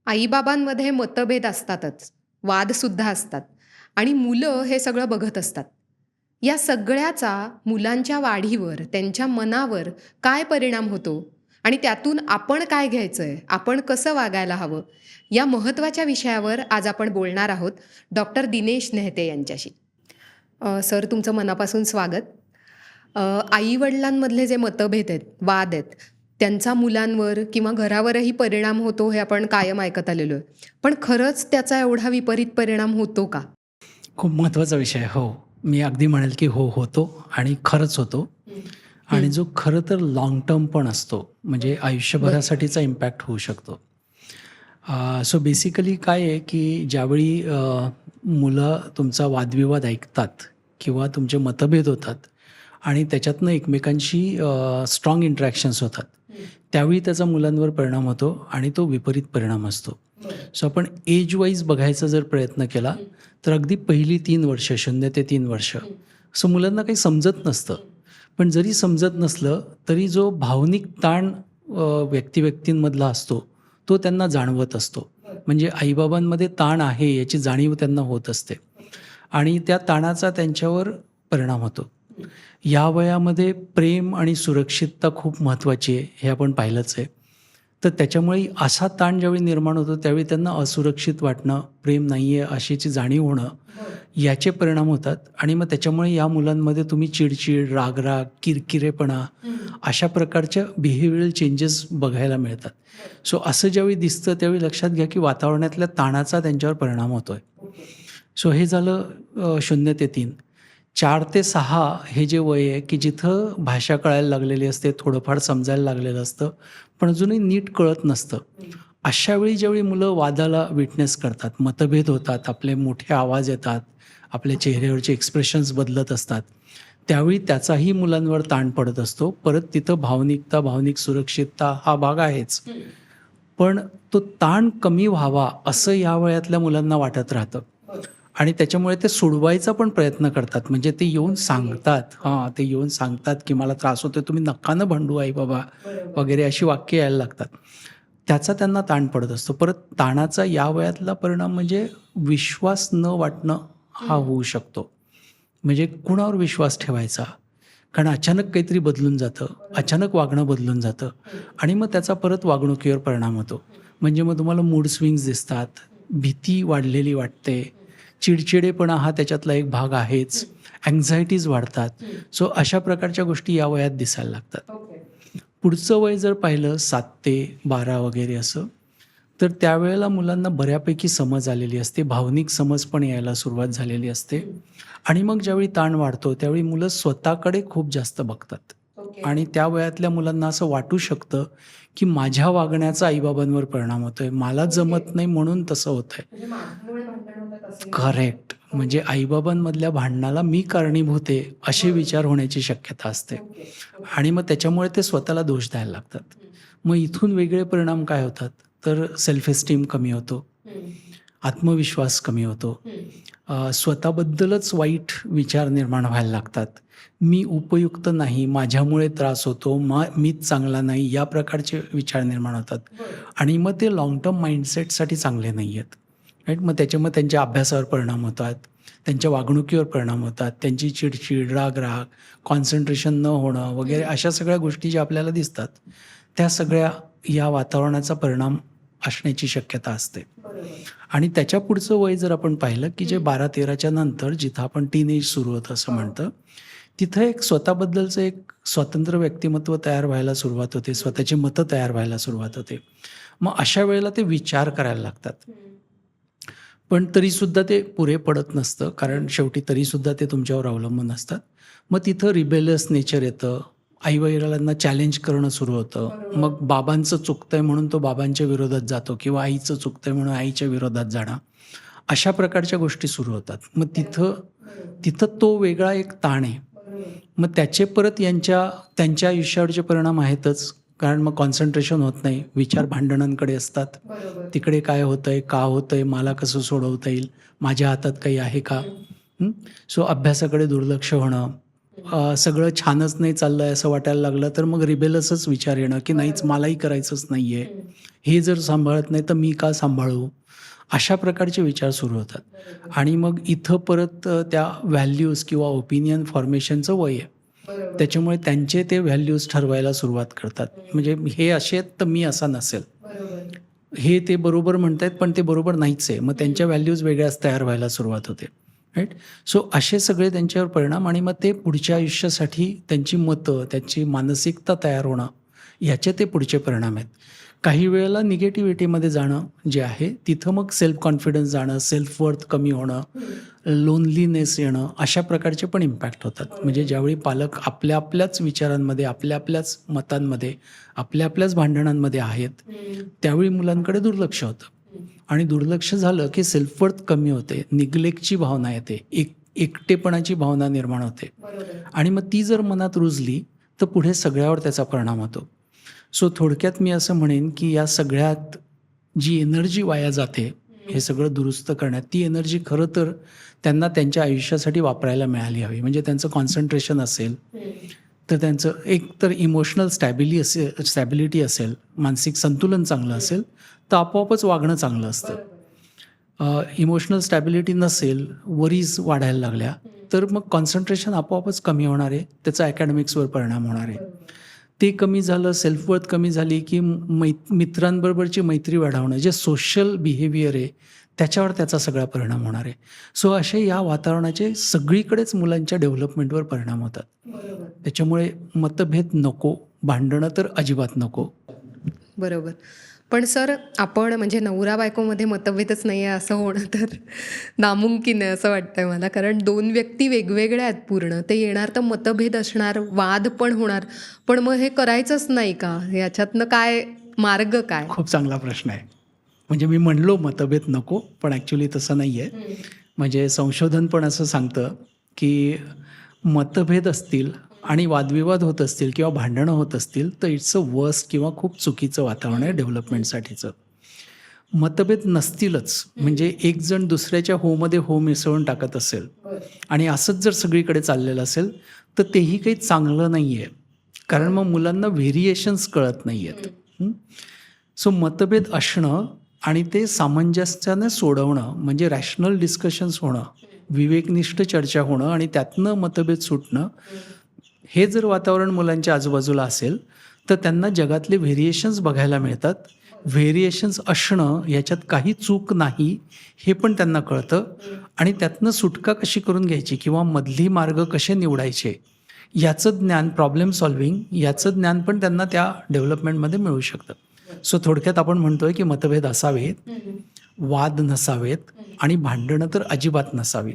आईबाबांमध्ये मतभेद असतातच, वादसुद्धा असतात आणि मुलं हे सगळं बघत असतात. या सगळ्याचा मुलांच्या वाढीवर, त्यांच्या मनावर काय परिणाम होतो आणि त्यातून आपण काय घ्यायचंय, आपण कसं वागायला हवं, या महत्त्वाच्या विषयावर आज आपण बोलणार आहोत डॉक्टर दिनेश नेहते यांच्याशी. सर तुमचं मनापासून स्वागत. आई-वडिलांमधले जे मतभेद आहेत, वाद आहेत, त्यांचा मुलांवर किंवा घरावरही परिणाम होतो हे आपण कायम ऐकत आलेलो आहे. पण खरंच त्याचा एवढा विपरीत परिणाम होतो का? खूप महत्त्वाचा विषय आहे. हो. मी अगदी म्हणेल की हो, होतो आणि खरंच होतो. आणि हं. जो खरं तर लाँग टर्म पण असतो. म्हणजे आयुष्यभरासाठीचा इम्पॅक्ट होऊ शकतो. सो बेसिकली काय आहे की ज्यावेळी मुलं तुमचा वादविवाद ऐकतात किंवा तुमचे मतभेद होतात आणि त्याच्यातनं एकमेकांशी स्ट्राँग इंटरॅक्शन्स होतात. त्यावेळी त्याचा मुलांवर परिणाम होतो आणि तो विपरीत परिणाम असतो. सो आपण एज वाईज बघायचा जर प्रयत्न केला तर अगदी पहिली 3 वर्ष 0 ते 3 वर्ष असं मुलांना काही समजत नसतं. पण जरी समजत नसलं तरी जो भावनिक ताण व्यक्तिमधला असतो तो त्यांना जाणवत असतो. म्हणजे आईबाबांमध्ये ताण आहे याची जाणीव त्यांना होत असते आणि त्या ताणाचा त्यांच्यावर परिणाम होतो. या वयामध्ये प्रेम आणि सुरक्षितता खूप महत्त्वाची आहे हे आपण पाहिलंच आहे. तर त्याच्यामुळे असा ताण ज्यावेळी निर्माण होतो त्यावेळी त्यांना असुरक्षित वाटणं, प्रेम नाही आहे अशाची जाणीव होणं याचे परिणाम होतात आणि मग त्याच्यामुळे या मुलांमध्ये तुम्ही चिडचिड, रागराग, किरकिरेपणा अशा प्रकारच्या बिहेवियरल चेंजेस बघायला मिळतात. सो असं ज्यावेळी दिसतं त्यावेळी लक्षात घ्या की वातावरणातल्या ताणाचा त्यांच्यावर परिणाम होतो आहे. सो हे झालं 0 ते 3. 4 ते 6 हे जे वय आहे की जिथं भाषा कळायला लागलेली असते, थोडंफार समजायला लागलेलं असतं, पण अजूनही नीट कळत नसतं. अशा वेळी ज्यावेळी मुलं वादाला विटनेस करतात, मतभेद होतात, आपले मोठे आवाज येतात, आपल्या चेहऱ्यावरचे एक्सप्रेशन्स बदलत असतात, त्यावेळी त्याचाही मुलांवर ताण पडत असतो. परत तिथं भावनिकता, भावनिक सुरक्षितता हा भाग आहेच. पण तो ताण कमी व्हावा असं या वयातल्या मुलांना वाटत राहतं आणि त्याच्यामुळे ते सोडवायचा पण प्रयत्न करतात. म्हणजे ते येऊन सांगतात ते येऊन सांगतात की मला त्रास होतोय, तुम्ही नका ना भांडू आई बाबा वगैरे अशी वाक्य यायला लागतात. त्याचा त्यांना ताण पडत असतो. परत ताणाचा या वयातला परिणाम म्हणजे विश्वास न वाटणं हा होऊ शकतो. म्हणजे कुणावर विश्वास ठेवायचा? कारण अचानक काहीतरी बदलून जातं, अचानक वागणं बदलून जातं आणि मग त्याचा परत वागणुकीवर परिणाम होतो. म्हणजे मग तुम्हाला मूड स्विंग्स दिसतात, भीती वाढलेली वाटते, चिडचिडेपणा हा त्याच्यातला एक भाग आहेच, अँक्झायटीज वाढतात. सो अशा प्रकारच्या गोष्टी या वयात दिसायला लागतात. पुढचं वय जर पाहिलं 7 ते 12 वगैरे असं, तर त्यावेळेला मुलांना बऱ्यापैकी समज आलेली असते, भावनिक समज पण यायला सुरुवात झालेली असते आणि मग ज्यावेळी ताण वाढतो त्यावेळी मुलं स्वतःकडे खूप जास्त बघतात आणि त्या वयातल्या मुलांना असं वाटू शकतं की माझ्या वागण्याचा आईबाबांवर परिणाम होतोय, मला जमत नाही म्हणून तसं होतंय. करेक्ट. म्हणजे आईबाबांमधल्या भांडणाला मी कारणीभूत आहे असे विचार होण्याची शक्यता असते आणि मग त्याच्यामुळे ते स्वतःला दोष द्यायला लागतात. मग इथून वेगळे परिणाम काय होतात तर सेल्फ एस्टीम कमी होतो, आत्मविश्वास कमी होतो, स्वतःबद्दलच वाईट विचार निर्माण व्हायला लागतात. मी उपयुक्त नाही, माझ्यामुळे त्रास होतो, मीच चांगला नाही या प्रकारचे विचार निर्माण होतात आणि मग ते लाँग टर्म माइंडसेटसाठी चांगले नाही आहेत. राईट. मग त्याच्यामुळे त्यांच्या अभ्यासावर परिणाम होतात, त्यांच्या वागणुकीवर परिणाम होतात, त्यांची चिडचिड, रागराग, कॉन्सन्ट्रेशन न होणं वगैरे अशा सगळ्या गोष्टी ज्या आपल्याला दिसतात त्या सगळ्या या वातावरणाचा परिणाम असण्याची शक्यता असते. आणि त्याच्या पुढचं वय जर आपण पाहिलं की जे 12-13च्या नंतर जिथं आपण टीनेज सुरू होतं असं म्हणतं, तिथं एक स्वतःबद्दलचं एक स्वतंत्र व्यक्तिमत्व तयार व्हायला सुरुवात होते, स्वतःची मतं तयार व्हायला सुरुवात होते. मग अशा वेळेला ते विचार करायला लागतात. पण तरीसुद्धा ते पुरे पडत नसतं, कारण शेवटी तरीसुद्धा ते तुमच्यावर अवलंबून असतात. मग तिथं रिबेलियस नेचर येतं, आई-वडिलांना चॅलेंज करणं सुरू होतं. मग बाबांचं चुकतंय म्हणून तो बाबांच्या विरोधात जातो किंवा आईचं चुकतंय म्हणून आईच्या विरोधात जाणं. अशा प्रकारच्या गोष्टी सुरू होतात. मग तिथं तिथं तो वेगळा एक ताण आहे. मग त्याचे परत त्यांच्या आयुष्यावरचे परिणाम आहेतच. कारण मग कॉन्सन्ट्रेशन होत नाही, विचार भांडणांकडे असतात. तिकडे काय होतंय, का होतंय, मला कसं सोडवता येईल, माझ्या हातात काही आहे का? सो अभ्यासाकडे दुर्लक्ष होणं, सगळं छानच नाही चाललं आहे असं वाटायला लागलं तर मग रिबेलसच विचार येणं की नाहीच मलाही करायचंच नाही आहे. हे जर सांभाळत नाही तर मी का सांभाळू? अशा प्रकारचे विचार सुरू होतात आणि मग इथं परत त्या व्हॅल्यूज किंवा ओपिनियन फॉर्मेशनचं वय आहे. त्याच्यामुळे त्यांचे ते व्हॅल्यूज ठरवायला सुरुवात करतात. म्हणजे हे असे आहेत तर मी असा नसेल. हे ते बरोबर म्हणतायत पण ते बरोबर नाहीच आहे. मग त्यांच्या व्हॅल्यूज वेगळ्याच तयार व्हायला सुरुवात होते. राईट? सो असे सगळे त्यांच्यावर परिणाम आणि मग ते पुढच्या आयुष्यासाठी त्यांची मतं, त्यांची मानसिकता तयार होणं ह्याचे ते पुढचे परिणाम आहेत. काही वेळेला निगेटिव्हिटीमध्ये जाणं जे आहे तिथं मग सेल्फ कॉन्फिडन्स जाणं, सेल्फ वर्थ कमी होणं, लोनलीनेस येणं अशा प्रकारचे पण इम्पॅक्ट होतात. म्हणजे ज्यावेळी पालक आपल्या आपल्याच विचारांमध्ये, आपल्या आपल्याच मतांमध्ये, आपल्या आपल्याच भांडणांमध्ये आहेत, त्यावेळी मुलांकडे दुर्लक्ष होतं. आणि दुर्लक्ष झालं की सेल्फ वर्थ कमी होते, निग्लेक्टची भावना येते, एकटेपणाची भावना निर्माण होते आणि मग ती जर मनात रुजली तर पुढे सगळ्यावर त्याचा परिणाम होतो. सो थोडक्यात मी असं म्हणेन की या सगळ्यात जी एनर्जी वाया जाते हे सगळं दुरुस्त करण्यात, ती एनर्जी खरं तर त्यांना त्यांच्या आयुष्यासाठी वापरायला मिळाली हवी. म्हणजे त्यांचं कॉन्सन्ट्रेशन असेल तर त्यांचं एक तर इमोशनल स्टॅबिलिटी असेल, मानसिक संतुलन चांगलं असेल तर आपोआपच वागणं चांगलं असतं. इमोशनल स्टॅबिलिटी नसेल, वरीज वाढायला लागल्या तर मग कॉन्सन्ट्रेशन आपोआपच कमी होणार आहे, त्याचा अकॅडमिक्सवर परिणाम होणार आहे. ते कमी झालं, सेल्फ वर्थ कमी झाली की मित्रांबरोबरची मैत्री वाढवणं, जे सोशल बिहेवियर आहे त्याच्यावर त्याचा सगळा परिणाम होणार आहे. सो असे या वातावरणाचे सगळीकडेच मुलांच्या डेव्हलपमेंटवर परिणाम होतात. त्याच्यामुळे मतभेद नको, भांडणं तर अजिबात नको. बरोबर. पण सर, आपण म्हणजे नवरा बायकोमध्ये मतभेदच नाही आहे असं होणं तर नामुमकीन आहे असं वाटतंय मला. कारण 2 व्यक्ती वेगवेगळ्या आहेत पूर्ण. ते येणार तर मतभेद असणार, वाद पण होणार. पण मग हे करायचंच नाही का? याच्यातनं काय मार्ग काय? खूप चांगला प्रश्न आहे. म्हणजे मी म्हणलो मतभेद नको, पण ॲक्च्युली तसं नाही आहे. म्हणजे संशोधन पण असं सांगतं की मतभेद असतील आणि वादविवाद होत असतील किंवा भांडणं होत असतील तर इट्स अ वर्स्ट किंवा खूप चुकीचं वातावरण आहे डेव्हलपमेंटसाठीचं. मतभेद नसतीलच, म्हणजे एक जण दुसऱ्याच्या होमध्ये हो मिसळून टाकत असेल आणि असंच जर सगळीकडे चाललेलं असेल तर तेही काही चांगलं नाही आहे. कारण मग मुलांना व्हेरिएशन्स कळत नाही आहेत. सो मतभेद असणं आणि ते सामंजस्याने सोडवणं म्हणजे रॅशनल डिस्कशन्स होणं, विवेकनिष्ठ चर्चा होणं आणि त्यातनं मतभेद सुटणं, हे जर वातावरण मुलांच्या आजूबाजूला असेल तर त्यांना जगातले व्हेरिएशन्स बघायला मिळतात. व्हेरिएशन्स असणं याच्यात काही चूक नाही हे पण त्यांना कळतं आणि त्यातनं सुटका कशी करून घ्यायची किंवा मधली मार्ग कसे निवडायचे याचं ज्ञान, प्रॉब्लेम सॉल्व्हिंग याचं ज्ञान पण त्यांना त्या डेव्हलपमेंटमध्ये मिळू शकतं. सो थोडक्यात आपण म्हणतोय की मतभेद असावेत, वाद नसावेत आणि भांडणं तर अजिबात नसावी.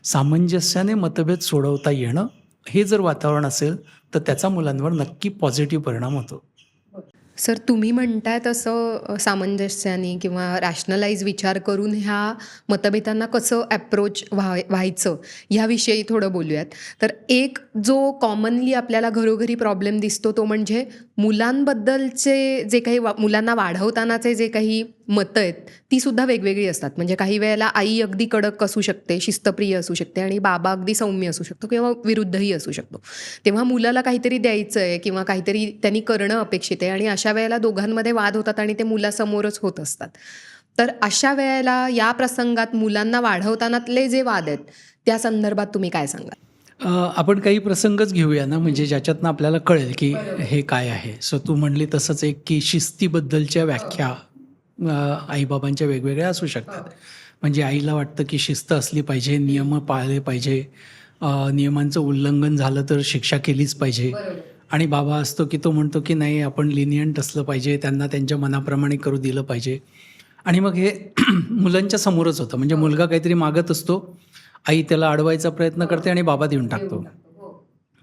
सामंजस्याने मतभेद सोडवता येणं हे जर वातावरण असेल तर त्याचा मुलांवर नक्की पॉझिटिव्ह परिणाम होतो. सर, तुम्ही म्हणताय तसं सामंजस्याने किंवा रॅशनलाइज विचार करून ह्या मतभेदांना कसं ॲप्रोच व्हायचं ह्याविषयी थोडं बोलूयात. तर एक जो कॉमनली आपल्याला घरोघरी प्रॉब्लेम दिसतो तो म्हणजे मुलांबद्दलचे जे काही मुलांना वाढवतानाचे जे काही मतं आहेत ती सुद्धा वेगवेगळी असतात. म्हणजे काही वेळेला आई अगदी कडक असू शकते, शिस्तप्रिय असू शकते आणि बाबा अगदी सौम्य असू शकतो किंवा विरुद्धही असू शकतो. तेव्हा मुलाला काहीतरी द्यायचं आहे किंवा काहीतरी त्यांनी करणं अपेक्षित आहे आणि अशा वेळेला दोघांमध्ये वाद होतात आणि ते मुलासमोरच होत असतात. तर अशा वेळेला या प्रसंगात मुलांना वाढवतानातले जे वाद आहेत त्या संदर्भात तुम्ही काय सांगाल? आपण काही प्रसंगच घेऊया ना, म्हणजे ज्याच्यातनं आपल्याला कळेल की हे काय आहे. सो तू म्हणली तसंच एक की शिस्तीबद्दलच्या व्याख्या आईबाबांच्या वेगवेगळ्या असू शकतात. म्हणजे आईला वाटतं की शिस्त असली पाहिजे, नियम पाळले पाहिजे, नियमांचं उल्लंघन झालं तर शिक्षा केलीच पाहिजे. आणि बाबा असतो की तो म्हणतो की नाही, आपण लिनियंट असलं पाहिजे, त्यांना त्यांच्या मनाप्रमाणे करू दिलं पाहिजे. आणि मग हे मुलांच्या समोरच होतं. म्हणजे मुलगा काहीतरी मागत असतो, आई त्याला अडवायचा प्रयत्न करते आणि बाबा देऊन टाकतो.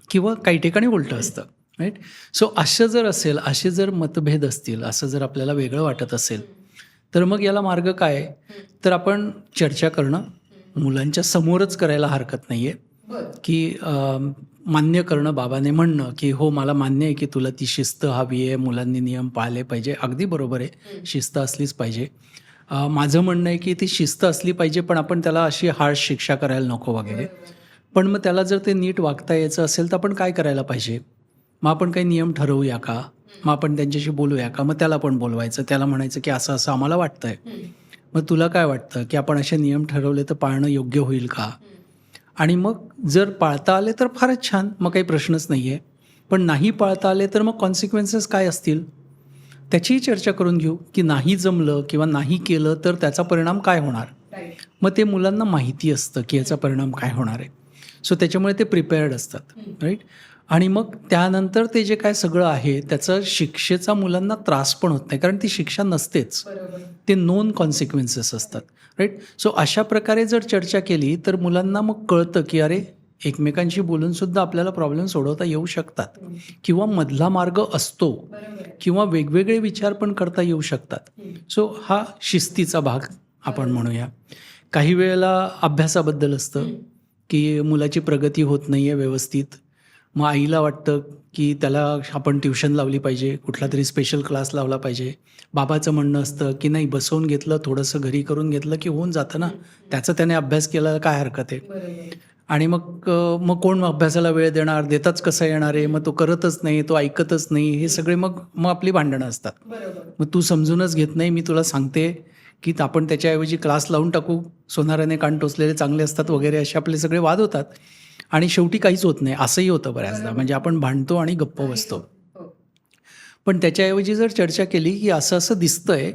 किंवा काही ठिकाणी उलटं असतं. राईट? सो असं जर असेल, असे जर मतभेद असतील, असं जर आपल्याला वेगळं वाटत असेल तर मग याला मार्ग काय आहे? तर आपण चर्चा करणं मुलांच्या समोरच करायला हरकत नाही आहे. की मान्य करणं, बाबाने म्हणणं की हो मला मान्य आहे की तुला ती शिस्त हवी आहे, मुलांनी नियम पाळले पाहिजे, अगदी बरोबर आहे, शिस्त असलीच पाहिजे. माझं म्हणणं आहे की ती शिस्त असली पाहिजे पण आपण त्याला अशी हार्श शिक्षा करायला नको वगैरे. पण मग त्याला जर ते नीट वागता यायचं असेल तर आपण काय करायला पाहिजे? मग आपण काही नियम ठरवूया का? मग आपण त्यांच्याशी बोलूया का? मग त्याला पण बोलवायचं, त्याला म्हणायचं की असं असं आम्हाला वाटतंय, मग तुला काय वाटतं की आपण असे नियम ठरवले तर पाळणं योग्य होईल का? आणि मग जर पाळता आले तर फारच छान, मग काही प्रश्नच नाही आहे. पण नाही पाळता आले तर मग कॉन्सिक्वेन्सेस काय असतील त्याचीही चर्चा करून घेऊ, की नाही जमलं किंवा नाही केलं तर त्याचा परिणाम काय होणार. मग ते मुलांना माहिती असतं की याचा परिणाम काय होणार आहे. सो त्याच्यामुळे ते प्रिपेअर्ड असतात, राईट. आणि मग त्यानंतर ते जे काय सगळं आहे त्याचा शिक्षेचा मुलांना त्रास पण होत नाही, कारण ती शिक्षा नसतेच, ते नोन कॉन्सिक्वेन्सेस असतात, राईट. सो अशा प्रकारे जर चर्चा केली तर मुलांना मग कळतं की अरे एकमेकांशी बोलून सुद्धा आपल्याला प्रॉब्लेम सोडवता येऊ शकतात, किंवा मधला मार्ग असतो, किंवा वेगवेगळे विचार पण करता येऊ शकतात. सो हा शिस्तीचा भाग आपण म्हणूया. काही वेळेला अभ्यासाबद्दल असतं की मुलाची प्रगती होत नाही आहे व्यवस्थित. मग आईला वाटतं की त्याला आपण ट्युशन लावली पाहिजे, कुठला तरी स्पेशल क्लास लावला पाहिजे. बाबाचं म्हणणं असतं की नाही, बसवून घेतलं, थोडंसं घरी करून घेतलं की होऊन जातं ना, त्याचा त्याने अभ्यास केला काय हरकत आहे. आणि मग कोण अभ्यासाला वेळ देणार, देताच कसा येणार आहे, मग तो करतच नाही, तो ऐकतच नाही, हे सगळे मग मग आपली भांडणं असतात. मग तू समजूनच घेत नाही, मी तुला सांगते की आपण त्याच्याऐवजी क्लास लावून टाकू, सोनाराने कान टोचलेले चांगले असतात वगैरे, असे आपले सगळे वाद होतात. आणि शेवटी काहीच होत नाही, असंही होतं बऱ्याचदा. म्हणजे आपण भांडतो आणि गप्प बसतो. पण त्याच्याऐवजी जर चर्चा केली की असं असं दिसतंय,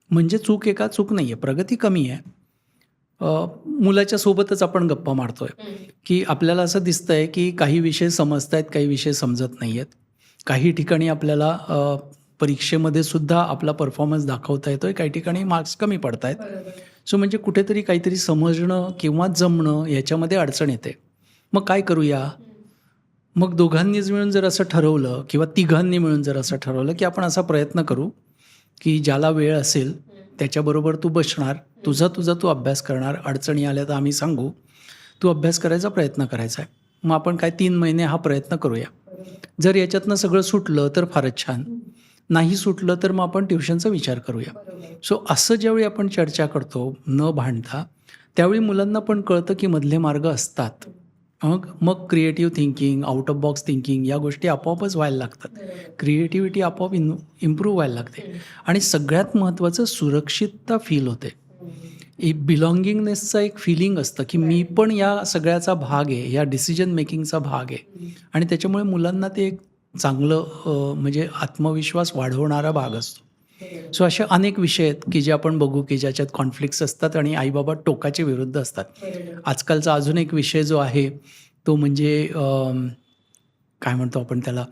म्हणजे चूक आहे का? चूक नाही आहे, प्रगती कमी आहे. मुलाच्या सोबतच आपण गप्पा मारतोय की आपल्याला असं दिसतंय की काही विषय समजतायत, काही विषय समजत नाही आहेत. काही ठिकाणी आपल्याला परीक्षेमध्ये सुद्धा आपला परफॉर्मन्स दाखवता येतोय, काही ठिकाणी मार्क्स कमी पडत आहेत. सो म्हणजे कुठेतरी काहीतरी समजणं किंवा जमणं याच्यामध्ये अडचण येते. मग काय करूया? मग दोघांनीच मिळून जर असं ठरवलं किंवा तिघांनी मिळून जर असं ठरवलं की आपण असा प्रयत्न करू की ज्याला वेळ असेल त्याच्याबरोबर तू बसणार, तुझा तू अभ्यास करणार, अडचणी आल्या तर आम्ही सांगू, तू अभ्यास करायचा प्रयत्न करायचा आहे. मग आपण काय 3 महिने हा प्रयत्न करूया. जर याच्यातनं सगळं सुटलं तर फारच छान, नाही सुटलं तर मग आपण ट्युशनचा विचार करूया. सो असं ज्यावेळी आपण चर्चा करतो न भांडता, त्यावेळी मुलांना पण कळतं की मधले मार्ग असतात. मग creative thinking, out of box thinking या गोष्टी आपोआपच व्हायला लागतात. क्रिएटिव्हिटी आपोआप इम्प्रूव्ह व्हायला लागते. आणि सगळ्यात महत्त्वाचं सुरक्षितता फील होते. बिलॉंगिंगनेसचं एक फिलिंग असतं की मी पण या सगळ्याचा भाग आहे, या डिसिजन मेकिंगचा भाग आहे. आणि त्याच्यामुळे मुलांना ते एक चांगलं म्हणजे आत्मविश्वास वाढवणारा भाग असतो. सो असे अनेक विषय आहेत की जे आपण बघू की ज्याच्यात कॉन्फ्लिक्ट्स असतात आणि आईबाबा टोकाचे विरुद्ध असतात. आजकालचा अजून एक विषय जो आहे तो म्हणजे काय म्हणतो आपण त्याला,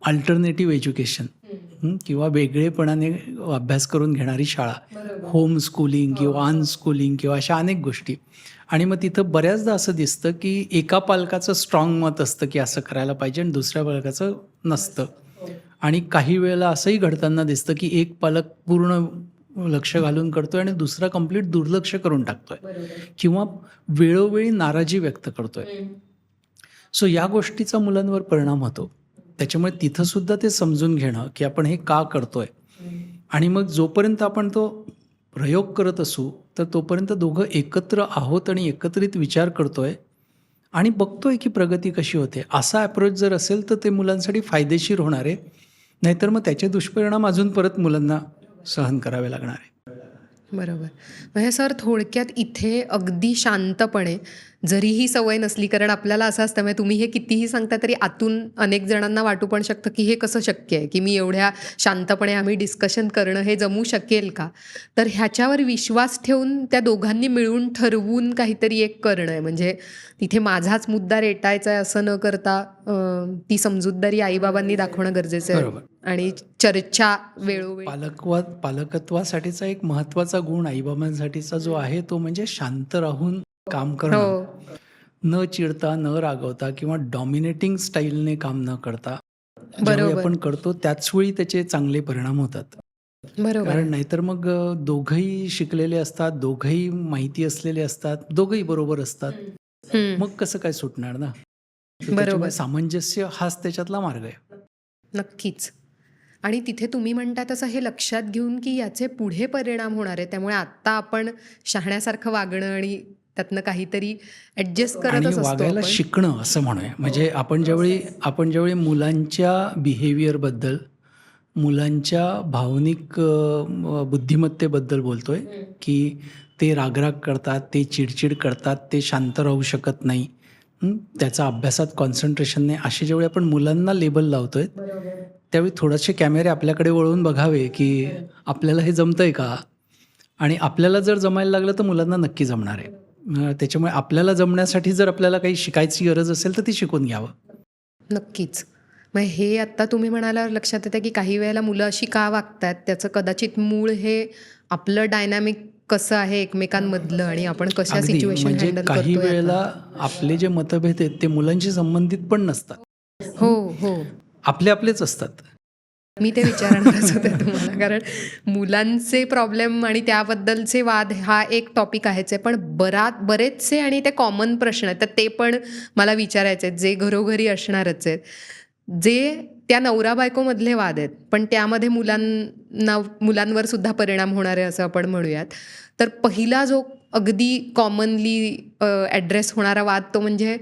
अल्टरनेटिव्ह एज्युकेशन, किंवा वेगळेपणाने अभ्यास करून घेणारी शाळा, होम स्कूलिंग किंवा अनस्कूलिंग किंवा अशा अनेक गोष्टी. आणि मग तिथं बऱ्याचदा असं दिसतं की एका पालकाचं स्ट्रॉंग मत असतं की असं करायला पाहिजे आणि दुसऱ्या पालकाचं नसतं. आणि काही वेळेला असंही घडताना दिसतं की एक पालक पूर्ण लक्ष घालून करतोय आणि दुसरा कंप्लीट दुर्लक्ष करून टाकतोय, किंवा वेळोवेळी नाराजी व्यक्त करतोय. सो या गोष्टीचा मुलांवर परिणाम होतो. त्याच्यामुळे तिथं सुद्धा ते समजून घेणं की आपण हे का करतोय. आणि मग जोपर्यंत आपण तो प्रयोग करत असू तर तोपर्यंत दोघं एकत्र आहोत आणि एकत्रित विचार करतोय आणि बघतोय की प्रगती कशी होते. असा अप्रोच जर असेल तर ते मुलांसाठी फायदेशीर होणार आहे. नाहीतर मग त्याचे दुष्परिणाम अजून परत मुलांना सहन करावे लागणार आहे. बरोबर. म्हणजे सर थोडक्यात इथे अगदी शांतपणे, जरीही सवय नसली, कारण आपल्याला असं असतं म्हणजे तुम्ही हे कितीही सांगता तरी आतून अनेक जणांना वाटू पण शकतं की हे कसं शक्य आहे की मी एवढ्या शांतपणे आम्ही डिस्कशन करणं हे जमू शकेल का. तर ह्याच्यावर विश्वास ठेवून त्या दोघांनी मिळून ठरवून काहीतरी एक करणं आहे. म्हणजे तिथे माझाच मुद्दा रेटायचा आहे असं न करता ती समजूतदारी आईबाबांनी दाखवणं गरजेचं आहे. बरोबर. आणि चर्चा वेळोवेळी. पालकत्वासाठीचा एक महत्त्वाचा गुण आईबाबांसाठीचा जो आहे तो म्हणजे शांत राहून काम करणं, हो, न चिडता, न रागवता किंवा डॉमिनेटिंग स्टाईलने काम न करता ज्यावेळी बरोबर. आपण करतो त्याच वेळी त्याचे चांगले परिणाम होतात. बरोबर आहे. कारण नाहीतर मग दोघंही शिकलेले असतात, दोघंही माहिती असलेले असतात, दोघंही बरोबर असतात. हं, मग कसं काय सुटणार ना? तर त्याच्यामुळे बरोबर. सामंजस्य हाच त्याच्यातला मार्ग आहे. नक्कीच. आणि तिथे तुम्ही म्हणता तसं हे लक्षात घेऊन, की याचे पुढे परिणाम होणार आहेत. त्यामुळे आत्ता आपण शहाण्यासारखं वागणं आणि त्यातनं काहीतरी ॲडजस्ट आणि करतच असतो वागायला आपण. शिकणं असं म्हणूया. म्हणजे आपण ज्यावेळी मुलांच्या बिहेवियरबद्दल, मुलांच्या भावनिक बुद्धिमत्तेबद्दल बोलतोय, की ते रागराग करतात, ते चिडचिड करतात, ते शांत राहू शकत नाही, त्याचा अभ्यासात कॉन्सन्ट्रेशन नाही, असे जेवढे आपण मुलांना लेबल लावतोय, त्यावेळी थोडेसे कॅमेरे आपल्याकडे वळवून बघावे, की आपल्याला हे जमतंय का? आणि आपल्याला जर जमायला लागलं तर मुलांना नक्की जमणार आहे. त्याच्यामुळे आपल्याला जमण्यासाठी जर आपल्याला काही शिकायची गरज असेल तर ती शिकून घ्यावं. नक्कीच. मग हे आत्ता तुम्ही म्हणाल्यावर लक्षात येतं, की काही वेळेला मुलं अशी का वागतात, त्याचं कदाचित मूळ हे आपलं डायनॅमिक कसं आहे एकमेकांमधलं आणि आपण कशा अगदी. सिच्युएशन म्हणजे हँडल काही करतोय वेळेला आता. आपले जे मतभेद आहेत ते मुलांशी संबंधित पण नसतात. हो, हो. आपलेच असतात. मी ते विचारणारच होते तुम्हाला. कारण मुलांचे प्रॉब्लेम आणि त्याबद्दलचे वाद हा एक टॉपिक आहेच आहे. पण बरेचसे आणि ते कॉमन प्रश्न आहेत. तर ते पण मला विचारायचे आहेत, जे घरोघरी असणारच आहेत. जे त्या नवरा-बायकोमधले वाद आहेत, पण त्यामध्ये मुलांवर सुद्धा परिणाम होणारे असं आपण म्हणूयात. तर पहिला जो अगदी कॉमनली ॲड्रेस होणारा वाद तो म्हणजे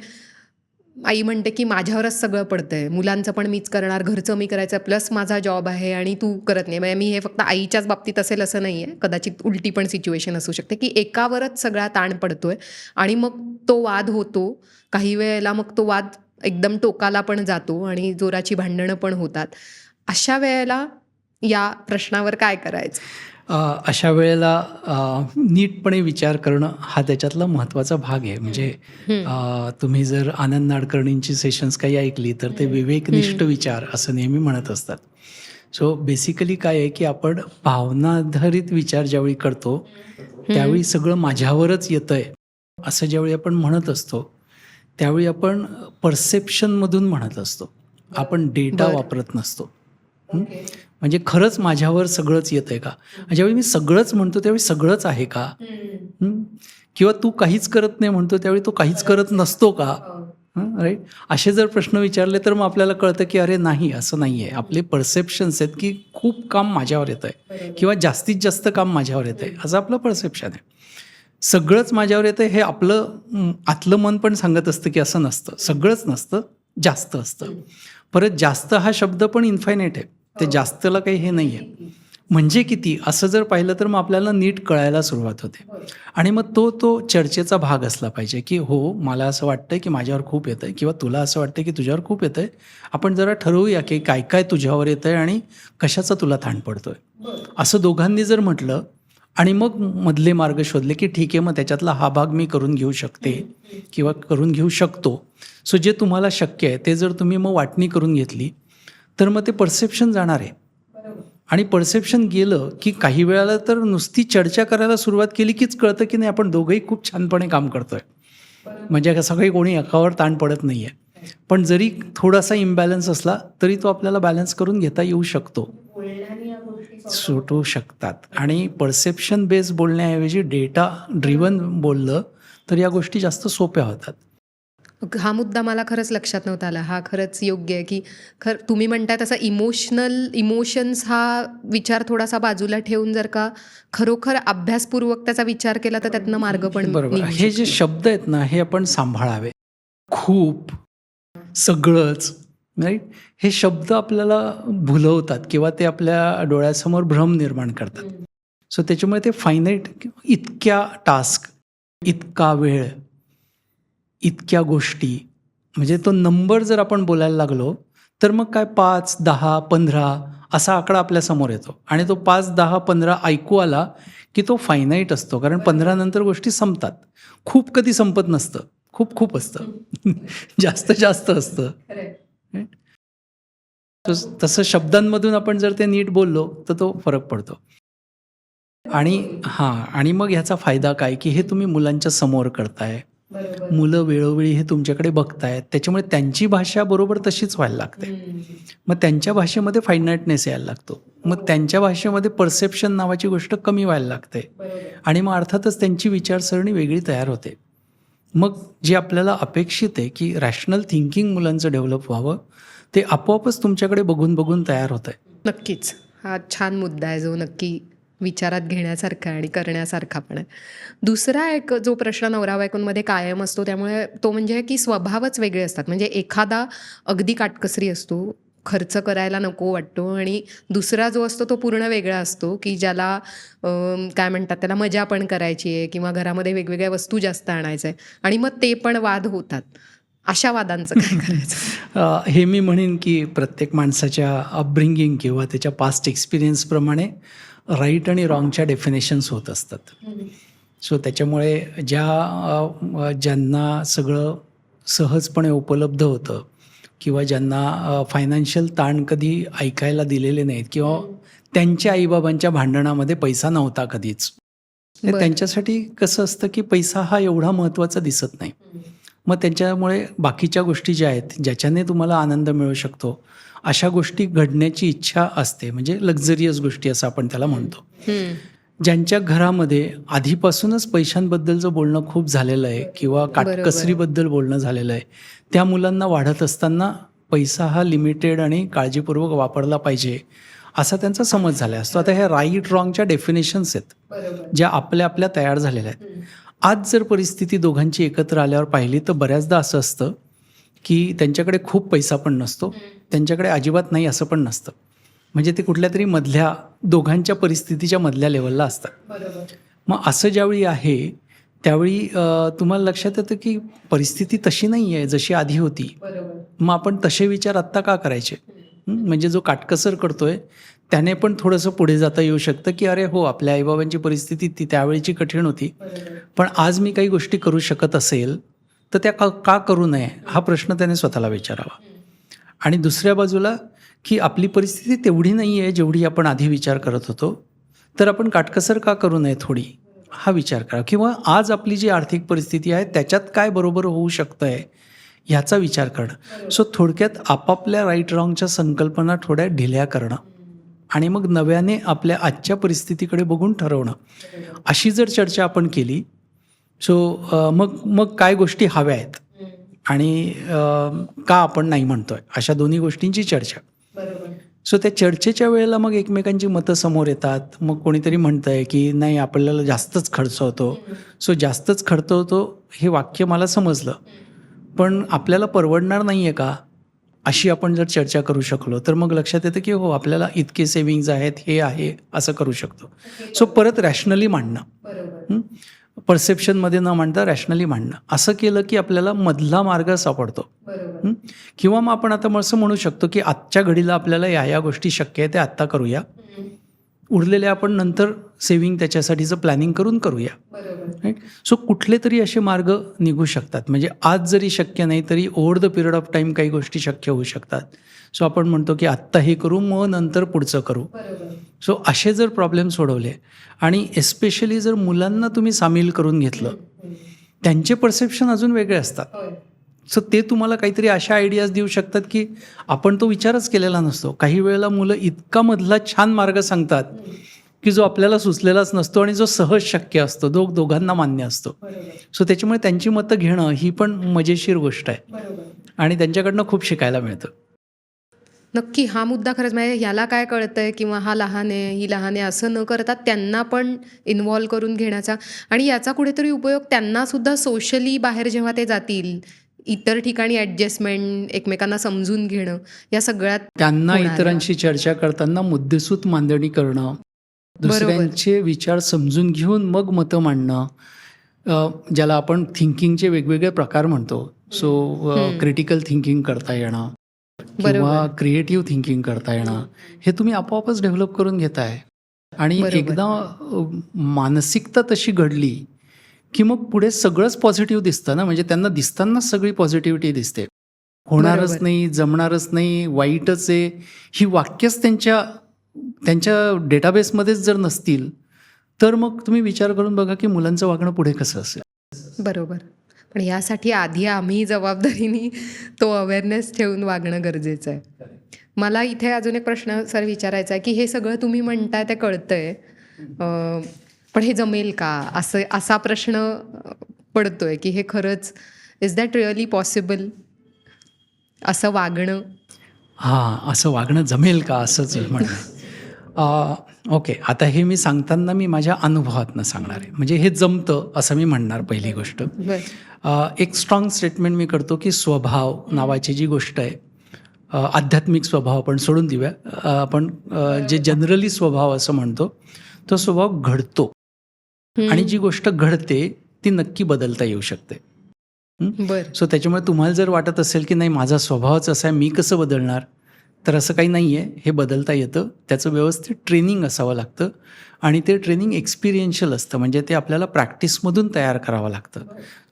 आई म्हणते की माझ्यावरच सगळं पडतंय, मुलांचं पण मीच करणार, घरचं मी करायचं, प्लस माझा जॉब आहे आणि तू करत नाही. म्हणजे मी हे फक्त आईच्याच बाबतीत असेल असं नाही आहे, कदाचित उलटी पण सिच्युएशन असू शकते की एकावरच सगळा ताण पडतोय आणि मग तो वाद होतो. काही वेळेला मग तो वाद एकदम टोकाला पण जातो आणि जोराची भांडणं पण होतात. अशा वेळेला या प्रश्नावर काय करायचं? अशा वेळेला नीटपणे विचार करणं हा त्याच्यातला महत्त्वाचा भाग आहे. म्हणजे तुम्ही जर आनंद नाडकर्णींची सेशन्स काही ऐकली तर ते विवेकनिष्ठ विचार असं नेहमी म्हणत असतात. सो बेसिकली काय आहे की आपण भावनाधारित विचार ज्यावेळी करतो त्यावेळी सगळं माझ्यावरच येतंय असं ज्यावेळी आपण म्हणत असतो त्यावेळी आपण परसेप्शनमधून म्हणत असतो. आपण डेटा बरं. वापरत नसतो. म्हणजे खरंच माझ्यावर सगळंच येतंय का? ज्यावेळी मी सगळंच म्हणतो त्यावेळी सगळंच आहे का? किंवा तू काहीच करत नाही म्हणतो त्यावेळी तो काहीच करत नसतो का? राईट. असे जर प्रश्न विचारले तर मग आपल्याला कळतं की अरे नाही, असं नाही आहे. आपले परसेप्शन्स आहेत की खूप काम माझ्यावर येतं आहे किंवा जास्तीत जास्त काम माझ्यावर येतं आहे असं आपलं परसेप्शन आहे. सगळंच माझ्यावर येतं हे आपलं आतलं मन पण सांगत असतं की असं नसतं, सगळंच नसतं, जास्त असतं. परत जास्त हा शब्द पण इन्फायनाईट आहे. ते जास्तला काही हे नाही आहे. म्हणजे किती असं जर पाहिलं तर मग आपल्याला नीट कळायला सुरुवात होते. आणि मग तो चर्चेचा भाग असला पाहिजे की हो, मला असं वाटतंय की माझ्यावर खूप येतंय किंवा तुला असं वाटतंय की तुझ्यावर खूप येतंय. आपण जरा ठरवूया की काय काय तुझ्यावर येतंय आणि कशाचा तुला ताण पडतोय. असं दोघांनी जर म्हटलं आणि मग मधले मार्ग शोधले की ठीक आहे, मग त्याच्यातला हा भाग मी करून घेऊ शकते किंवा करून घेऊ शकतो. सो जे तुम्हाला शक्य आहे ते जर तुम्ही मग वाटणी करून घेतली तर मग ते परसेप्शन जाणार आहे. आणि परसेप्शन गेलं की काही वेळाला तर नुसती चर्चा करायला सुरुवात केली कीच कळतं की नाही आपण दोघंही खूप छानपणे काम करतोय. म्हणजे असं काही कोणी एकावर ताण पडत नाही आहे. पण जरी थोडासा इम्बॅलन्स असला तरी तो आपल्याला बॅलन्स करून घेता येऊ शकतो, सुटू शकतात. आणि परसेप्शन बेस्ड बोलण्याऐवजी डेटा ड्रिव्हन बोललं तर या गोष्टी जास्त सोप्या होतात. हा मुद्दा मला खरंच लक्षात नव्हता आला. हा खरंच योग्य आहे, की तुम्ही म्हणताय तसा इमोशन्स हा विचार थोडासा बाजूला ठेवून जर का खरोखर अभ्यासपूर्वक त्याचा विचार केला तर त्यातनं मार्ग पण बरोबर. निघू हे जे शकतो. शब्द आहेत ना हे आपण सांभाळावे. खूप, सगळंच, राईट. हे शब्द आपल्याला भुलवतात किंवा ते आपल्या डोळ्यासमोर भ्रम निर्माण करतात. सो त्याच्यामुळे ते फायनाईट इतक्या टास्क, इतका वेळ, इतक्या गोष्टी, म्हणजे तो नंबर जर आपण बोलायला लागलो तर मग काय 5, 10, 15 असा आकडा आपल्यासमोर येतो आणि तो 5, 10, 15 ऐकू आला की तो फायनाईट असतो. कारण 15 नंतर गोष्टी संपतात. खूप कधी संपत नसतं. खूप असतं. जास्त असतं. तसं शब्दांमधून आपण जर ते नीट बोललो तर तो फरक पडतो. आणि मग ह्याचा फायदा काय की हे तुम्ही मुलांच्या समोर करताय. मुलं वेळोवेळी हे तुमच्याकडे बघतायत. त्याच्यामुळे त्यांची भाषा बरोबर तशीच व्हायला लागते. मग त्यांच्या भाषेमध्ये फायनाईटनेस यायला लागतो. मग त्यांच्या भाषेमध्ये परसेप्शन नावाची गोष्ट कमी व्हायला लागते आणि मग अर्थातच त्यांची विचारसरणी वेगळी तयार होते. मग जे आपल्याला अपेक्षित आहे की रॅशनल थिंकिंग मुलांचं डेव्हलप व्हावं ते आपोआपच तुमच्याकडे बघून तयार होतं आहे. नक्कीच. हा छान मुद्दा आहे जो नक्की विचारात घेण्यासारखा आणि करण्यासारखा पण आहे. दुसरा एक जो प्रश्न नवरा बायकोंमध्ये कायम असतो, त्यामुळे तो म्हणजे की स्वभावच वेगळे असतात. म्हणजे एखादा अगदी काटकसरी असतो, खर्च करायला नको वाटतो, आणि दुसरा जो असतो तो पूर्ण वेगळा असतो, की ज्याला काय म्हणतात, त्याला मजा पण करायची आहे किंवा घरामध्ये वेगवेगळ्या वस्तू जास्त आणायचं आहे, आणि मग ते पण वाद होतात. अशा वादांचं काय करायचं? हे मी म्हणेन की प्रत्येक माणसाच्या अपब्रिंगिंग किंवा त्याच्या पास्ट एक्सपिरियन्सप्रमाणे राईट आणि रॉंगच्या डेफिनेशन्स होत असतात. सो त्याच्यामुळे ज्यांना सगळं सहजपणे उपलब्ध होतं किंवा ज्यांना फायनान्शियल ताण कधी ऐकायला दिलेले नाहीत किंवा त्यांच्या आईबाबांच्या भांडणामध्ये पैसा नव्हता कधीच, तर बरं. त्यांच्यासाठी कसं असतं की पैसा हा एवढा महत्त्वाचा दिसत नाही. मग त्यांच्यामुळे बाकीच्या गोष्टी ज्या आहेत ज्याच्याने तुम्हाला आनंद मिळू शकतो अशा गोष्टी घडण्याची इच्छा असते, म्हणजे लक्झरियस गोष्टी असं आपण त्याला म्हणतो. हम्म. ज्यांच्या घरामध्ये आधीपासूनच पैशांबद्दलचं बोलणं खूप झालेलं आहे किंवा काटकसरीबद्दल बोलणं झालेलं आहे, त्या मुलांना वाढत असताना पैसा हा लिमिटेड आणि काळजीपूर्वक वापरला पाहिजे असा त्यांचा समज झाला असतो. आता ह्या राईट रॉंगच्या डेफिनेशन्स आहेत ज्या आपल्या आपल्या तयार झालेल्या आहेत. आज जर परिस्थिती दोघांची एकत्र आल्यावर पाहिली तर बऱ्याचदा असं असतं की त्यांच्याकडे खूप पैसा पण नसतो, त्यांच्याकडे अजिबात नाही असं पण नसतं. म्हणजे ते कुठल्या तरी मधल्या दोघांच्या परिस्थितीच्या मधल्या लेवलला असतात. मग असं ज्यावेळी आहे त्यावेळी तुम्हाला लक्षात येतं की परिस्थिती तशी नाही आहे जशी आधी होती. मग आपण तसे विचार आत्ता का करायचे? म्हणजे जो काटकसर करतोय त्याने पण थोडंसं पुढे जाता येऊ शकतं की अरे हो, आपल्या आईबाबांची परिस्थिती ती त्यावेळीची कठीण होती, पण आज मी काही गोष्टी करू शकत असेल तर त्या का करू नये हा प्रश्न त्याने स्वतःला विचारावा. आणि दुसऱ्या बाजूला की आपली परिस्थिती तेवढी नाही आहे जेवढी आपण आधी विचार करत होतो, तर आपण काटकसर का करू नये थोडी, हा विचार करा. किंवा आज आपली जी आर्थिक परिस्थिती आहे त्याच्यात काय बरोबर होऊ शकतं आहे ह्याचा विचार करणं. सो थोडक्यात आपापल्या राईट रॉंगच्या संकल्पना थोड्या ढिल्या करणं आणि मग नव्याने आपल्या आजच्या परिस्थितीकडे बघून ठरवणं, अशी जर चर्चा आपण केली सो मग काय गोष्टी हव्या आहेत आणि का आपण नाही म्हणतोय, अशा दोन्ही गोष्टींची चर्चा. सो त्या चर्चेच्या वेळेला मग एकमेकांची मतं समोर येतात. मग कोणीतरी म्हणतंय की नाही आपल्याला जास्तच खर्च होतो, सो जास्तच खर्च होतो हे वाक्य मला समजलं, पण आपल्याला परवडणार नाही आहे का, अशी आपण जर चर्चा करू शकलो तर मग लक्षात येतं की हो, आपल्याला इतके सेविंग्ज आहेत, हे आहे, असं करू शकतो. सो परत रॅशनली मांडणं, परसेप्शनमध्ये न मांडता रॅशनली मांडणं, असं केलं की आपल्याला मधला मार्ग सापडतो. किंवा मग आपण आता असं म्हणू शकतो की आजच्या घडीला आपल्याला या गोष्टी शक्य आहे त्या आत्ता करूया, उरलेले आपण नंतर सेव्हिंग त्याच्यासाठीचं प्लॅनिंग करून करूया. राईट. सो कुठले तरी असे मार्ग निघू शकतात. म्हणजे आज जरी शक्य नाही तरी over the period of time काही गोष्टी शक्य होऊ शकतात. सो आपण म्हणतो की आत्ता हे करू मग नंतर पुढचं करू. सो असे जर प्रॉब्लेम सोडवले आणि एस्पेशली जर मुलांना तुम्ही सामील करून घेतलं, त्यांचे परसेप्शन अजून वेगळे असतात. सो ते तुम्हाला काहीतरी अशा आयडियाज देऊ शकतात की आपण तो विचारच केलेला नसतो. काही वेळेला मुलं इतका मधला छान मार्ग सांगतात की जो आपल्याला सुचलेलाच नसतो आणि जो सहज शक्य असतो, दोघांना मान्य असतो. सो त्याच्यामुळे त्यांची मतं घेणं ही पण मजेशीर गोष्ट आहे आणि त्यांच्याकडनं खूप शिकायला मिळतं. नक्की हा मुद्दा खरंच, म्हणजे ह्याला काय कळतंय किंवा हा लहान आहे, ही लहान आहे असं न करता त्यांना पण इन्व्हॉल्व करून घेण्याचा, आणि याचा कुठेतरी उपयोग त्यांना सुद्धा सोशली बाहेर जेव्हा ते जातील, इतर ठिकाणी ॲडजस्टमेंट, एकमेकांना समजून घेणं, या सगळ्यात त्यांना होणार आहे. इतरांशी चर्चा करताना मुद्देसूद मांडणी करणं, दुसऱ्यांचे विचार समजून घेऊन मग मतं मांडणं, ज्याला आपण थिंकिंगचे वेगवेगळे प्रकार म्हणतो. सो क्रिटिकल थिंकिंग करता येणं किंवा क्रिएटिव्ह थिंकिंग करता येणं, हे तुम्ही आपोआपच डेव्हलप करून घेताय. आणि एकदा मानसिकता तशी घडली की मग पुढे सगळंच पॉझिटिव्ह दिसतं ना. म्हणजे त्यांना दिसतानाच सगळी पॉझिटिव्हिटी दिसते. होणारच नाही, जमणारच नाही, वाईटच आहे, ही वाक्यच त्यांच्या डेटाबेसमध्येच जर नसतील तर मग तुम्ही विचार करून बघा की मुलांचं वागणं पुढे कसं असेल. बरोबर. पण यासाठी आधी आम्ही जबाबदारीने तो अवेअरनेस ठेवून वागणं गरजेचं आहे. मला इथे अजून एक प्रश्न सर विचारायचा आहे की हे सगळं तुम्ही म्हणताय ते कळतंय, पण हे जमेल का, असा प्रश्न पडतोय की हे खरंच, इज दॅट रिअली पॉसिबल असं वागणं? हां, असं वागणं जमेल का असंच म्हणणं. ओके. आता हे मी सांगताना मी माझ्या अनुभवातनं सांगणार आहे. म्हणजे हे जमतं असं मी म्हणणार पहिली गोष्ट. बरं. एक स्ट्राँग स्टेटमेंट मी करतो, की स्वभाव नावाची जी गोष्ट आहे, आध्यात्मिक स्वभाव आपण सोडून देऊया. आपण जे जनरली स्वभाव असं म्हणतो, तो स्वभाव घडतो आणि जी गोष्ट घडते ती नक्की बदलता येऊ शकते. बरं. सो त्याच्यामुळे तुम्हाला जर वाटत असेल की नाही माझा स्वभावच असा आहे, मी कसं बदलणार, तर असं काही नाही आहे. हे बदलता येतं. त्याचं व्यवस्थित ट्रेनिंग असावं लागतं आणि ते ट्रेनिंग एक्सपिरियन्शियल असतं. म्हणजे ते आपल्याला प्रॅक्टिसमधून तयार करावं लागतं.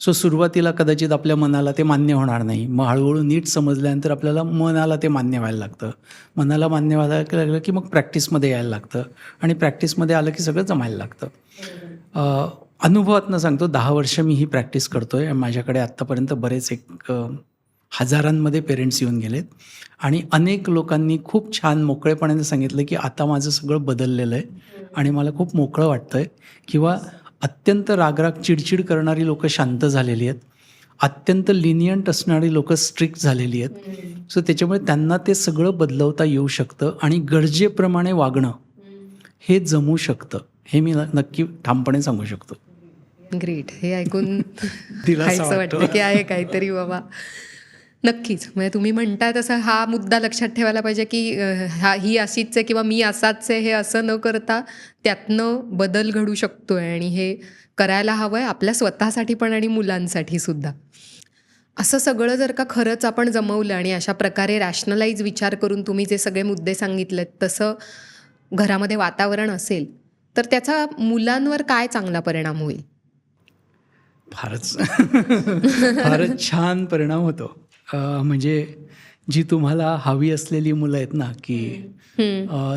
सो सुरुवातीला कदाचित आपल्या मनाला ते मान्य होणार नाही. मग हळूहळू नीट समजल्यानंतर आपल्याला मनाला ते मान्य व्हायला लागतं. मनाला मान्य व्हायला लागलं की मग प्रॅक्टिसमध्ये यायला लागतं आणि प्रॅक्टिसमध्ये आलं की सगळं जमायला लागतं. अनुभवातनं सांगतो, 10 वर्ष मी ही प्रॅक्टिस करतो आहे. माझ्याकडे आत्तापर्यंत बरेच हजारांमध्ये पेरेंट्स येऊन गेलेत आणि अनेक लोकांनी खूप छान मोकळेपणाने सांगितलं की आता माझं सगळं बदललेलं आहे आणि मला खूप मोकळं वाटतं आहे. किंवा अत्यंत रागराग चिडचिड करणारी लोकं शांत झालेली आहेत. अत्यंत लिनियंट असणारी लोकं स्ट्रिक्ट झालेली आहेत. सो त्याच्यामुळे त्यांना ते सगळं बदलवता येऊ शकतं आणि गरजेप्रमाणे वागणं हे जमू शकतं. हे मी नक्की ठामपणे सांगू शकतो. ग्रेट. हे ऐकून दिलासा खायचं वाटतो. वाटतं की आहे काहीतरी बाबा. नक्कीच. म्हणजे तुम्ही म्हणताय तसं हा मुद्दा लक्षात ठेवायला पाहिजे की ही अशीच आहे किंवा मी असाच आहे, हे असं न करता त्यातनं बदल घडू शकतोय आणि हे करायला हवंय आपल्या स्वतःसाठी पण आणि मुलांसाठी सुद्धा. असं सगळं जर का खरंच आपण जमवलं आणि अशा प्रकारे रॅशनलाइज विचार करून तुम्ही जे सगळे मुद्दे सांगितलेत तसं घरामध्ये वातावरण असेल, तर त्याचा मुलांवर काय चांगला परिणाम होईल? फारच फारच छान परिणाम होतो. म्हणजे जी तुम्हाला हवी असलेली मुलं आहेत ना, की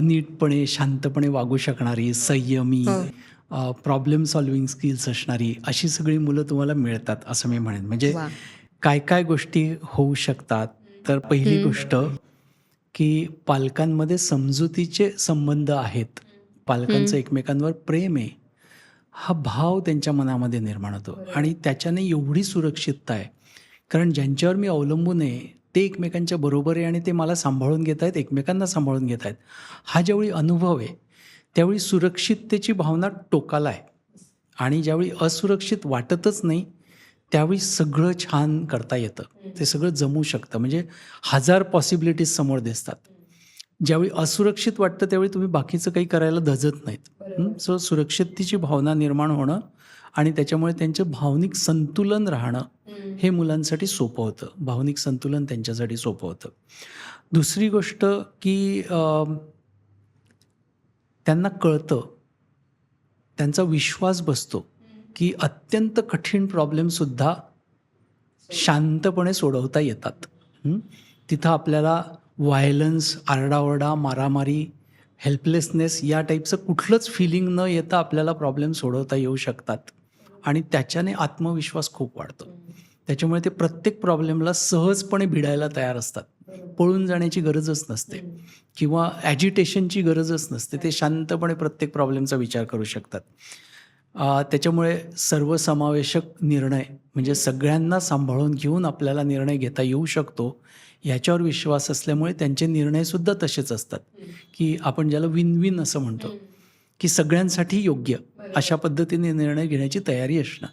नीटपणे, शांतपणे वागू शकणारी, संयमी, हो. प्रॉब्लेम सॉल्व्हिंग स्किल्स असणारी अशी सगळी मुलं तुम्हाला मिळतात असं मी म्हणेन. म्हणजे वा. काय काय गोष्टी होऊ शकतात, तर पहिली गोष्ट की पालकांमध्ये समजुतीचे संबंध आहेत. पालकांचं एकमेकांवर प्रेम आहे. हा भाव त्यांच्या मनामध्ये निर्माण होतो आणि त्याच्याने एवढी सुरक्षितता आहे. कारण ज्यांच्यावर मी अवलंबून आहे ते एकमेकांच्या बरोबर आहे आणि ते मला सांभाळून घेत आहेत, एकमेकांना सांभाळून घेत आहेत. हा ज्यावेळी अनुभव आहे, त्यावेळी सुरक्षिततेची भावना टोकाला आहे आणि ज्यावेळी असुरक्षित वाटतच नाही, त्यावेळी सगळं छान करता येतं. ते सगळं जमू शकतं. म्हणजे 1000 पॉसिबिलिटीज समोर दिसतात. ज्यावेळी असुरक्षित वाटतं त्यावेळी तुम्ही बाकीचं काही करायला धजत नाहीत. सो सुरक्षिततेची भावना निर्माण होणं आणि त्याच्यामुळे त्यांचं भावनिक संतुलन राहणं हे मुलांसाठी सोपं होतं. भावनिक संतुलन त्यांच्यासाठी सोपं होतं. दुसरी गोष्ट की त्यांना कळतं, त्यांचा विश्वास बसतो की अत्यंत कठीण प्रॉब्लेमसुद्धा शांतपणे सोडवता येतात. तिथं आपल्याला व्हायलन्स, आरडाओरडा, मारामारी, हेल्पलेसनेस या टाईपचं कुठलंच फिलिंग न येता आपल्याला प्रॉब्लेम सोडवता येऊ शकतात आणि त्याच्याने आत्मविश्वास खूप वाढतो. त्याच्यामुळे ते प्रत्येक प्रॉब्लेमला सहजपणे भिडायला तयार असतात. पळून जाण्याची गरजच नसते किंवा ॲजिटेशनची गरजच नसते. ते शांतपणे प्रत्येक प्रॉब्लेमचा विचार करू शकतात. त्याच्यामुळे सर्वसमावेशक निर्णय म्हणजे सगळ्यांना सांभाळून घेऊन आपल्याला निर्णय घेता येऊ शकतो ह्याच्यावर विश्वास असल्यामुळे त्यांचे निर्णयसुद्धा तसेच असतात, की आपण ज्याला विन विन असं म्हणतो, की सगळ्यांसाठी योग्य अशा पद्धतीने निर्णय घेण्याची तयारी असणं.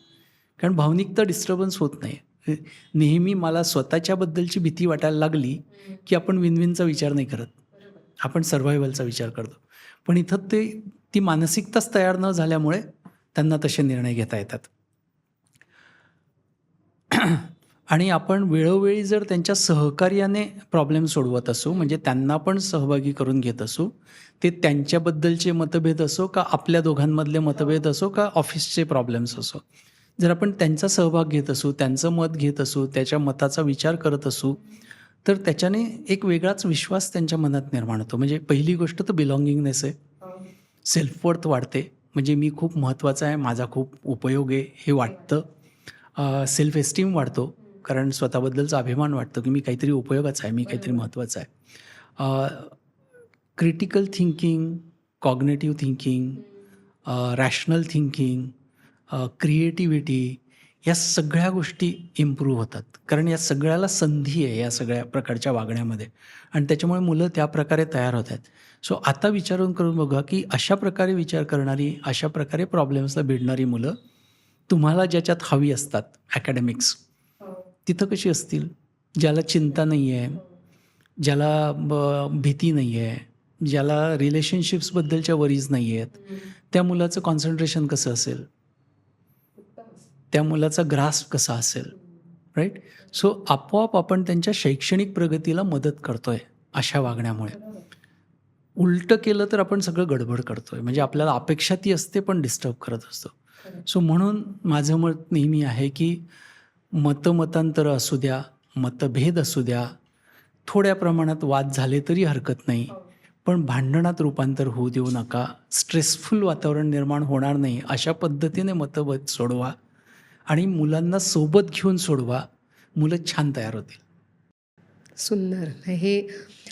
कारण भावनिकता डिस्टर्बन्स होत नाही. नेहमी मला स्वतःच्याबद्दलची भीती वाटायला लागली की आपण विन विनचा विचार नाही करत, आपण सर्व्हायव्हलचा विचार करतो. पण इथं ती मानसिकताच तयार न झाल्यामुळे त्यांना तसे निर्णय घेता येतात. आणि आपण वेळोवेळी जर त्यांच्या सहकार्याने प्रॉब्लेम सोडवत असू, म्हणजे त्यांना पण सहभागी करून घेत असू, ते त्यांच्याबद्दलचे मतभेद असो का आपल्या दोघांमधले मतभेद असो का ऑफिसचे प्रॉब्लेम्स असो, जर आपण त्यांचा सहभाग घेत असू, त्यांचं मत घेत असू, त्याच्या मताचा विचार करत असू, तर त्याच्याने एक वेगळाच विश्वास त्यांच्या मनात निर्माण होतो. म्हणजे पहिली गोष्ट तर बिलॉंगिंगनेस आहे. सेल्फ वर्थ वाढते. म्हणजे मी खूप महत्त्वाचा आहे, माझा खूप उपयोग आहे हे वाटतं. सेल्फ एस्टीम वाढतो, कारण स्वतःबद्दलचा अभिमान वाटतो की मी काहीतरी उपयोगाचा आहे, मी काहीतरी महत्त्वाचं आहे. Critical thinking, cognitive thinking, rational thinking, creativity या सगळ्या गोष्टी इम्प्रूव्ह होतात. कारण या सगळ्याला संधी आहे या सगळ्या प्रकारच्या वागण्यामध्ये आणि त्याच्यामुळे मुलं त्या प्रकारे तयार होत आहेत. सो आता विचारून करून बघा, की अशा प्रकारे विचार करणारी, अशा प्रकारे प्रॉब्लेम्सला भिडणारी मुलं तुम्हाला ज्याच्यात हवी असतात अकॅडमिक्स, तिथं कशी असतील? ज्याला चिंता नाही आहे, ज्याला भीती नाही आहे, ज्याला रिलेशनशिप्सबद्दलच्या वरीज नाही आहेत, त्या मुलाचं कॉन्सन्ट्रेशन कसं असेल? त्या मुलाचा ग्रास्प कसा असेल? राईट? सो आपोआप आपण त्यांच्या शैक्षणिक प्रगतीला मदत करतोय अशा वागण्यामुळे. उलटं केलं तर आपण सगळं गडबड करतोय. म्हणजे आपल्याला अपेक्षा ती असते पण डिस्टर्ब करत असतो. सो म्हणून माझं मत नेहमी आहे, की मतमतांतरं असू द्या, मतभेद असू द्या, थोड्या प्रमाणात वाद झाले तरी हरकत नाही. पण भांडणात रूपांतर होऊ देऊ नका. स्ट्रेसफुल वातावरण निर्माण होणार नाही अशा पद्धतीने मतभेद सोडवा आणि मुलांना सोबत घेऊन सोडवा. मुलं छान तयार होतील. सुंदर.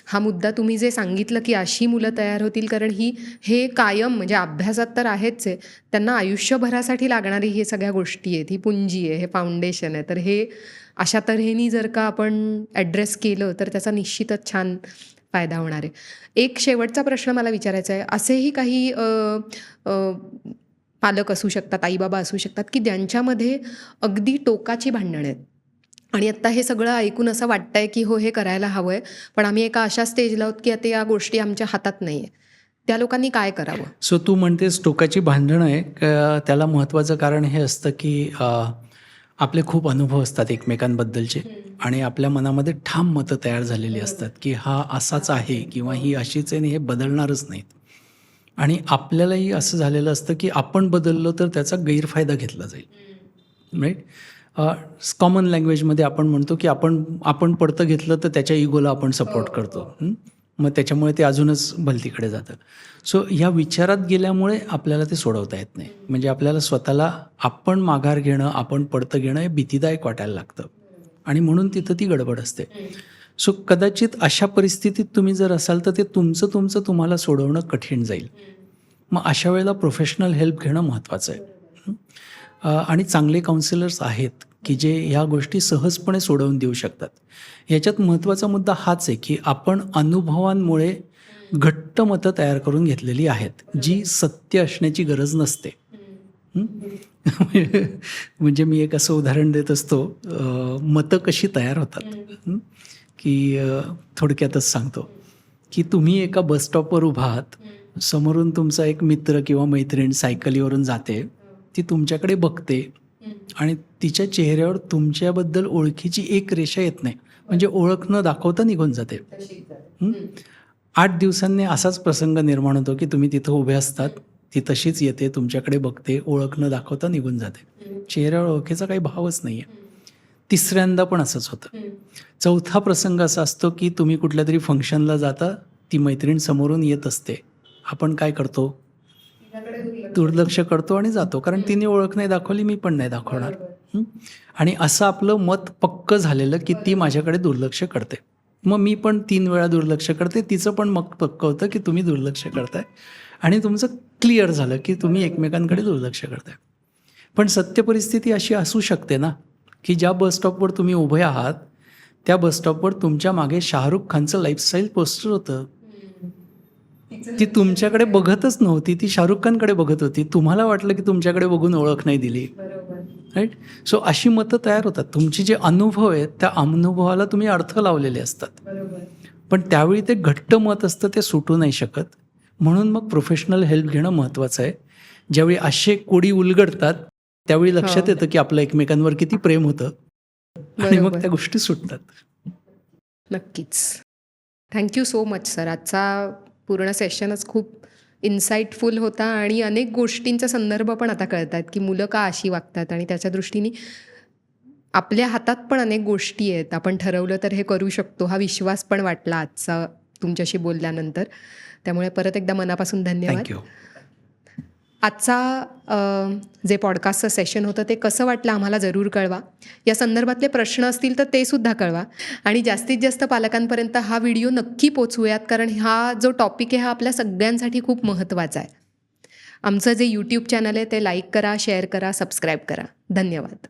हा मुद्दा तुम्ही जे सांगितलं, की अशी मुलं तयार होतील, कारण हे कायम म्हणजे अभ्यासात तर आहेच आहे. त्यांना आयुष्यभरासाठी लागणारी हे सगळ्या गोष्टी आहेत. ही पुंजी आहे, हे फाउंडेशन आहे. तर हे अशा तऱ्हेने जर का आपण ॲड्रेस केलं तर त्याचा निश्चितच छान फायदा होणार आहे. एक शेवटचा प्रश्न मला विचारायचा आहे. असेही काही पालक असू शकतात, आई-बाबा असू शकतात, की ज्यांच्यामध्ये अगदी टोकाची भांडणं आहेत आणि आत्ता हे सगळं ऐकून असं वाटतंय, की हो हे करायला हवं आहे, पण आम्ही एका अशा स्टेजला आहोत, की आता या गोष्टी आमच्या हातात नाही आहे. त्या लोकांनी काय करावं? सो तू म्हणतेस टोकाची भांडणं आहे. त्याला महत्त्वाचं कारण हे असतं, की आपले खूप अनुभव असतात एकमेकांबद्दलचे आणि आपल्या मनामध्ये ठाम मतं तयार झालेली असतात, की हा असाच आहे किंवा ही अशीच आहे आणि हे बदलणारच नाहीत. आणि आपल्यालाही असं झालेलं असतं, की आपण बदललो तर त्याचा गैरफायदा घेतला जाईल. राईट? कॉमन लँग्वेजमध्ये आपण म्हणतो, की आपण पडतं घेतलं तर त्याच्या इगोला आपण सपोर्ट करतो. मग त्याच्यामुळे ते अजूनच भलतीकडे जातं. सो ह्या विचारात गेल्यामुळे आपल्याला ते सोडवता येत नाही. म्हणजे आपल्याला स्वतःला आपण माघार घेणं, आपण पडतं घेणं हे भीतीदायक वाटायला लागतं आणि म्हणून तिथं ती गडबड असते. सो कदाचित अशा परिस्थितीत तुम्ही जर असाल तर ते तुमचं तुम्हाला सोडवणं कठीण जाईल. मग अशा वेळेला प्रोफेशनल हेल्प घेणं महत्त्वाचं आहे. आणि चांगले काउन्सिलर्स आहेत की जे ह्या गोष्टी सहजपणे सोडवून देऊ शकतात. याच्यात महत्त्वाचा मुद्दा हाच आहे की आपण अनुभवांमुळे घट्ट मतं तयार करून घेतलेली आहेत, जी सत्य असण्याची गरज नसते. म्हणजे मी एक असं उदाहरण देत असतो, मतं कशी तयार होतात, की थोडक्यातच सांगतो की तुम्ही एका बसस्टॉपवर उभा आहात, समोरून तुमचा एक मित्र किंवा मैत्रीण सायकलीवरून जाते, ती तुमच्याकडे बघते आणि तिच्या चेहऱ्यावर तुमच्याबद्दल ओळखीची एक रेषा येत नाही, म्हणजे ओळख न दाखवता निघून जाते. 8 दिवसांनी असाच प्रसंग निर्माण होतो की तुम्ही तिथं उभे असतात, ती तशीच येते, तुमच्याकडे बघते, ओळख न दाखवता निघून जाते. चेहऱ्यावर ओळखीचा काही भावच नाही आहे. तिसऱ्यांदा पण असंच होतं. चौथा प्रसंग असा असतो की तुम्ही कुठल्या तरी फंक्शनला जाता, ती मैत्रीण समोरून येत असते, आपण काय करतो? दुर्लक्ष करतो आणि जातो, कारण तिने ओळख नाही दाखवली, मी पण नाही दाखवणार. आणि असं आपलं मत पक्क झालेलं की ती माझ्याकडे दुर्लक्ष करते. मग मी पण 3 वेळा दुर्लक्ष करते, तिचं पण मग पक्क होतं की तुम्ही दुर्लक्ष करताय आणि तुमचं क्लिअर झालं की तुम्ही एकमेकांकडे दुर्लक्ष करताय. पण सत्य परिस्थिती अशी असू शकते ना, की ज्या बसस्टॉपवर तुम्ही उभे आहात त्या बसस्टॉपवर तुमच्या मागे शाहरुख खानचं लाईफस्टाईल पोस्टर होतं. ती तुमच्याकडे बघतच नव्हती, ती शाहरुख खानकडे बघत होती. तुम्हाला वाटलं की तुमच्याकडे बघून ओळख नाही दिली. राईट? सो अशी मतं तयार होतात. तुमचे जे अनुभव आहेत त्या अनुभवाला तुम्ही अर्थ लावलेले असतात. पण त्यावेळी ते घट्ट मत असतं, ते सुटू नाही शकत. म्हणून मग प्रोफेशनल हेल्प घेणं महत्त्वाचं आहे. ज्यावेळी असे कोडी उलगडतात त्यावेळी लक्षात येतं की आपलं एकमेकांवर किती प्रेम होतं आणि मग त्या गोष्टी सुटतात. नक्कीच. Thank you so much sir. आजचा पूर्ण सेशनच खूप इन्साइटफुल होता आणि अनेक गोष्टींचा संदर्भ पण आता कळत आहेत की मुलं का अशी वागतात आणि त्याच्या दृष्टीने आपल्या हातात पण अनेक गोष्टी आहेत. आपण ठरवलं तर हे करू शकतो, हा विश्वास पण वाटला आजचा तुमच्याशी बोलल्यानंतर. त्यामुळे परत एकदा मनापासून धन्यवाद. थँक्यू. आजचा जे पॉडकास्टचं सेशन होतं ते कसं वाटलं आम्हाला जरूर कळवा. या संदर्भातले प्रश्न असतील तर ते सुद्धा कळवा आणि जास्तीत जास्त पालकांपर्यंत हा व्हिडिओ नक्की पोचवूयात, कारण हा जो टॉपिक आहे हा आपल्या सगळ्यांसाठी खूप महत्त्वाचा आहे. आमचं जे यूट्यूब चॅनल आहे ते लाईक करा, शेअर करा, सबस्क्राईब करा. धन्यवाद.